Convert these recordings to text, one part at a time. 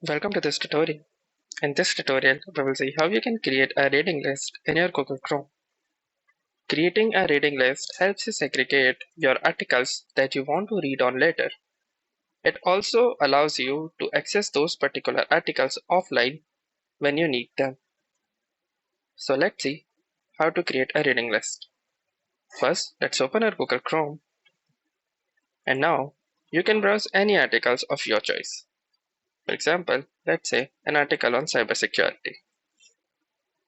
Welcome to this tutorial. In this tutorial, we will see how you can create a reading list in your Google Chrome. Creating a reading list helps you segregate your articles that you want to read on later. It also allows you to access those particular articles offline when you need them. So let's see how to create a reading list. First, let's open our Google Chrome. And now, you can browse any articles of your choice. For example, let's say an article on cybersecurity.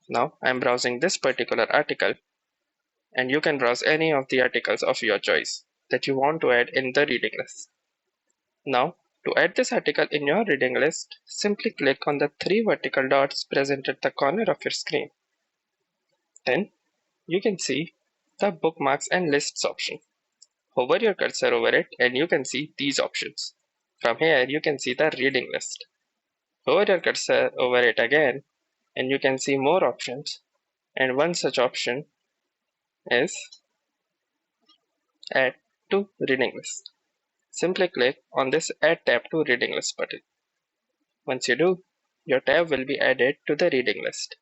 Now, I'm browsing this particular article, and you can browse any of the articles of your choice that you want to add in the reading list. Now, to add this article in your reading list, simply click on the three vertical dots present at the corner of your screen. Then, you can see the bookmarks and lists option. Hover your cursor over it and you can see these options. From here, you can see the reading list. Hover your cursor over it again and you can see more options, and one such option is Add to Reading List. Simply click on this Add tab to Reading List button. Once you do, your tab will be added to the reading list.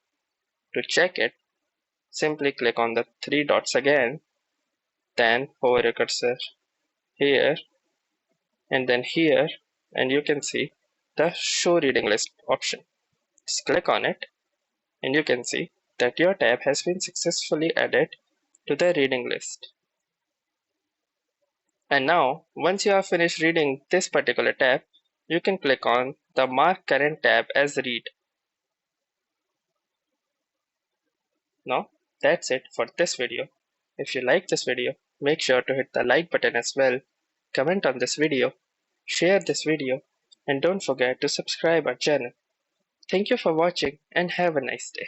To check it, simply click on the three dots again, then hover your cursor here and then here, and you can see the Show Reading List option. Just click on it and you can see that your tab has been successfully added to the reading list. And now, once you have finished reading this particular tab, you can click on the Mark Current tab as Read. Now, that's it for this video. If you like this video, make sure to hit the like button as well, comment on this video, share this video, and don't forget to subscribe our channel. Thank you for watching and have a nice day.